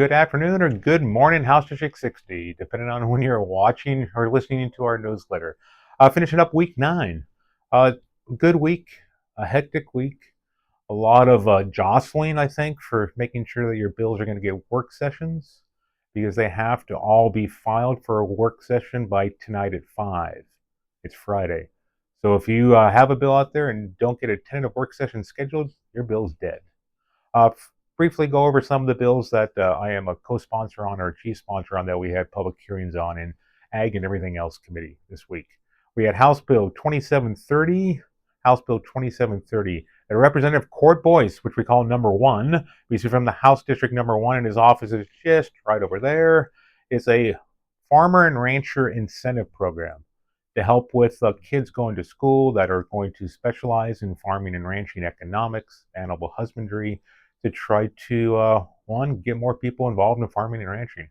good afternoon, or good morning, House District 60, depending on when you're watching or listening to our newsletter. Finishing up week 9. Uh, Good week, a hectic week, a lot of jostling, I think, for making sure that your bills are going to get work sessions because they have to all be filed for a work session by tonight at 5. It's Friday. So if you have a bill out there and don't get a tentative work session scheduled, your bill's dead. Uh, Briefly go over some of the bills that I am a co-sponsor on or chief sponsor on that we had public hearings on in Ag and Everything Else Committee this week. We had House Bill 2730, House Bill 2730. The Representative Court Boyce, which we call number 1, he's from the House District number 1, and his office is just right over there, is a farmer and rancher incentive program to help with kids going to school that are going to specialize in farming and ranching economics, animal husbandry, to try to, one, get more people involved in farming and ranching.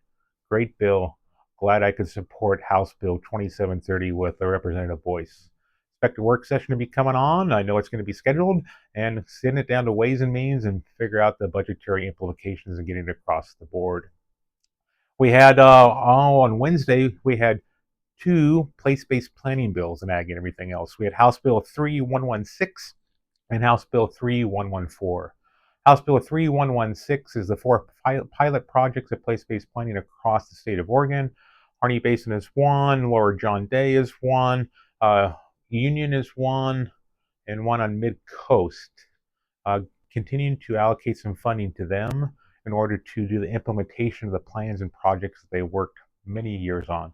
Great bill. Glad I could support House Bill 2730 with the Representative Boyce. Expect a work session to be coming on. I know it's going to be scheduled, and send it down to Ways and Means and figure out the budgetary implications and getting it across the board. We had, on Wednesday, we had 2 place-based planning bills in Ag and Everything Else. We had House Bill 3116 and House Bill 3114. House Bill 3116 is the 4 pilot projects of place-based planning across the state of Oregon. Harney Basin is 1, Lower John Day is 1, Union is 1, and 1 on Mid-Coast. Continuing to allocate some funding to them in order to do the implementation of the plans and projects that they worked many years on.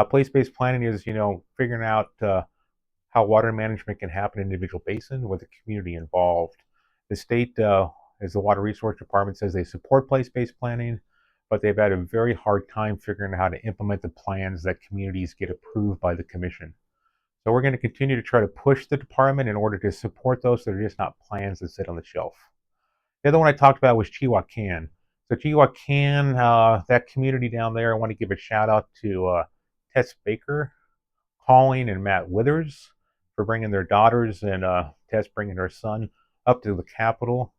Place-based planning is, figuring out how water management can happen in an individual basin with the community involved. The state, as the Water Resource Department says, they support place-based planning, but they've had a very hard time figuring out how to implement the plans that communities get approved by the commission. So we're going to continue to try to push the department in order to support those that are just not plans that sit on the shelf. The other one I talked about was Chihuacan. So Chihuacan, that community down there, I want to give a shout out to Tess Baker, Colleen, and Matt Withers for bringing their daughters, and Tess bringing her son up to the Capitol,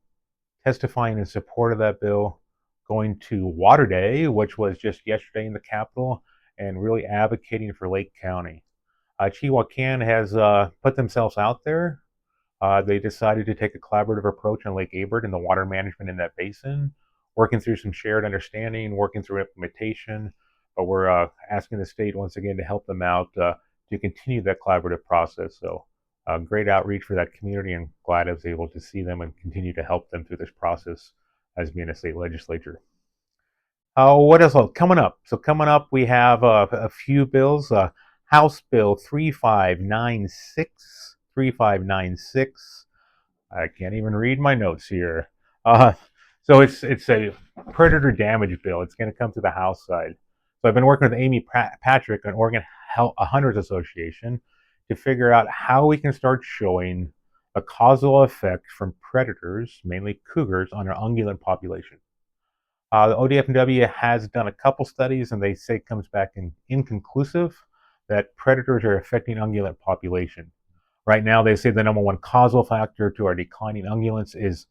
testifying in support of that bill, going to Water Day, which was just yesterday in the Capitol, and really advocating for Lake County. Chihuacan has put themselves out there. They decided to take a collaborative approach on Lake Abert and the water management in that basin, working through some shared understanding, working through implementation, but we're asking the state once again to help them out to continue that collaborative process. So great outreach for that community, and glad I was able to see them and continue to help them through this process as being a state legislature. What else? Coming up. So coming up, we have a few bills. House Bill 3596. 3596. I can't even read my notes here. So it's a predator damage bill. It's going to come to the House side. So I've been working with Amy Patrick, an Oregon Hunters Association, to figure out how we can start showing a causal effect from predators, mainly cougars, on our ungulate population. The ODFW has done a couple studies, and they say it comes back inconclusive that predators are affecting ungulate population. Right now, they say the number 1 causal factor to our declining ungulates is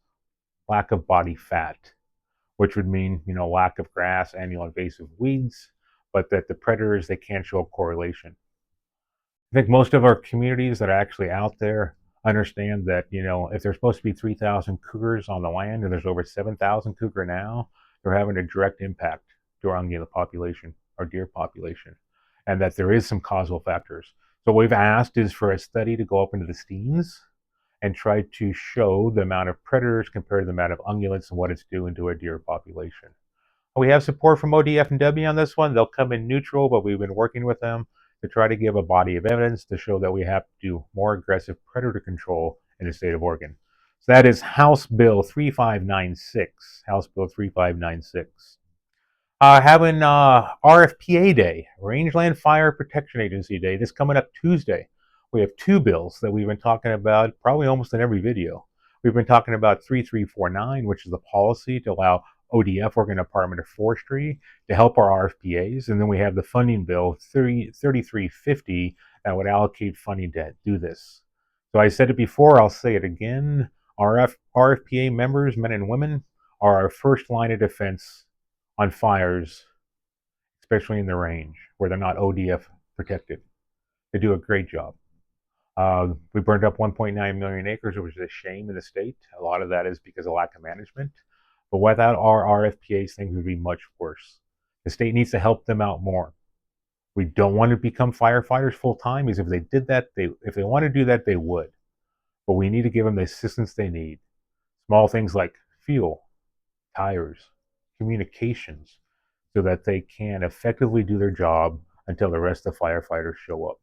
lack of body fat, which would mean, lack of grass, annual invasive weeds, but that the predators, they can't show a correlation. I think most of our communities that are actually out there understand that, if there's supposed to be 3,000 cougars on the land and there's over 7,000 cougar now, they're having a direct impact to our ungulate population, our deer population, and that there is some causal factors. So what we've asked is for a study to go up into the steens and try to show the amount of predators compared to the amount of ungulates and what it's doing to a deer population. We have support from ODFW on this one. They'll come in neutral, but we've been working with them to try to give a body of evidence to show that we have to do more aggressive predator control in the state of Oregon. So that is House Bill 3596. House Bill 3596. Having RFPA Day, Rangeland Fire Protection Agency Day, this coming up Tuesday. We have 2 bills that we've been talking about probably almost in every video. We've been talking about 3349, which is the policy to allow ODF, Oregon Department of Forestry, to help our RFPAs. And then we have the funding bill, 3350, that would allocate funding to do this. So I said it before, I'll say it again. RFPA members, men and women, are our first line of defense on fires, especially in the range where they're not ODF protected. They do a great job. We burned up 1.9 million acres, which is a shame in the state. A lot of that is because of lack of management. But without our RFPAs, things would be much worse. The state needs to help them out more. We don't want to become firefighters full time, because if they did that, if they want to do that, they would. But we need to give them the assistance they need. Small things like fuel, tires, communications, so that they can effectively do their job until the rest of the firefighters show up.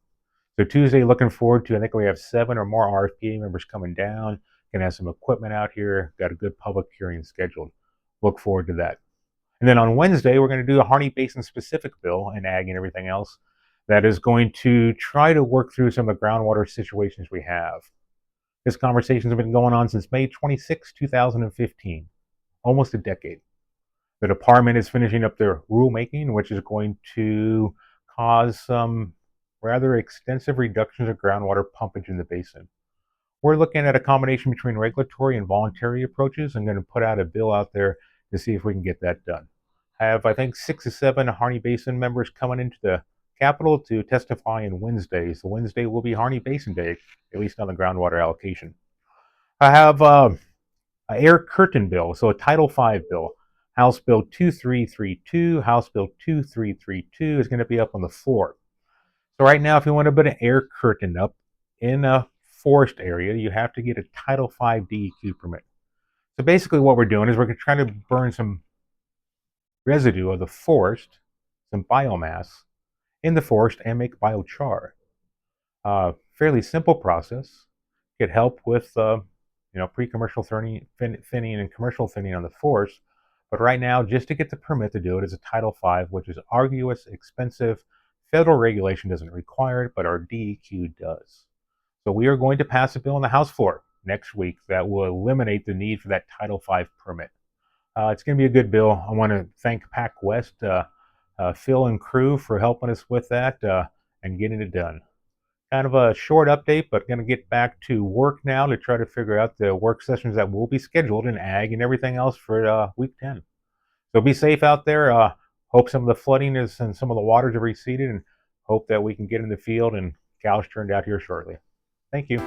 So Tuesday, looking forward to, I think we have 7 or more RFPA members coming down. Gonna have some equipment out here. Got a good public hearing scheduled. Look forward to that. And then on Wednesday, we're going to do a Harney Basin specific bill in ag and everything else that is going to try to work through some of the groundwater situations we have. This conversation has been going on since May 26, 2015, almost a decade. The department is finishing up their rulemaking, which is going to cause some rather extensive reductions of groundwater pumpage in the basin. We're looking at a combination between regulatory and voluntary approaches. I'm going to put out a bill out there to see if we can get that done. I have, I think, 6 or 7 Harney Basin members coming into the Capitol to testify on Wednesday. So Wednesday will be Harney Basin Day, at least on the groundwater allocation. I have an air curtain bill, so a Title V bill. House Bill 2332, House Bill 2332 is going to be up on the floor. So right now, if you want to put an air curtain up in a forest area, you have to get a Title V DEQ permit. So basically what we're doing is we're trying to burn some residue of the forest, some biomass in the forest, and make biochar. Fairly simple process. Could help with pre-commercial thinning and commercial thinning on the forest. But right now, just to get the permit to do it is a Title V, which is arduous, expensive. Federal regulation doesn't require it, but our DEQ does. So we are going to pass a bill on the House floor next week that will eliminate the need for that Title V permit. It's going to be a good bill. I want to thank PAC West, Phil and crew for helping us with that and getting it done. Kind of a short update, but going to get back to work now to try to figure out the work sessions that will be scheduled in ag and everything else for week 10. So be safe out there. Hope some of the flooding is and some of the waters have receded, and hope that we can get in the field and cows turned out here shortly. Thank you.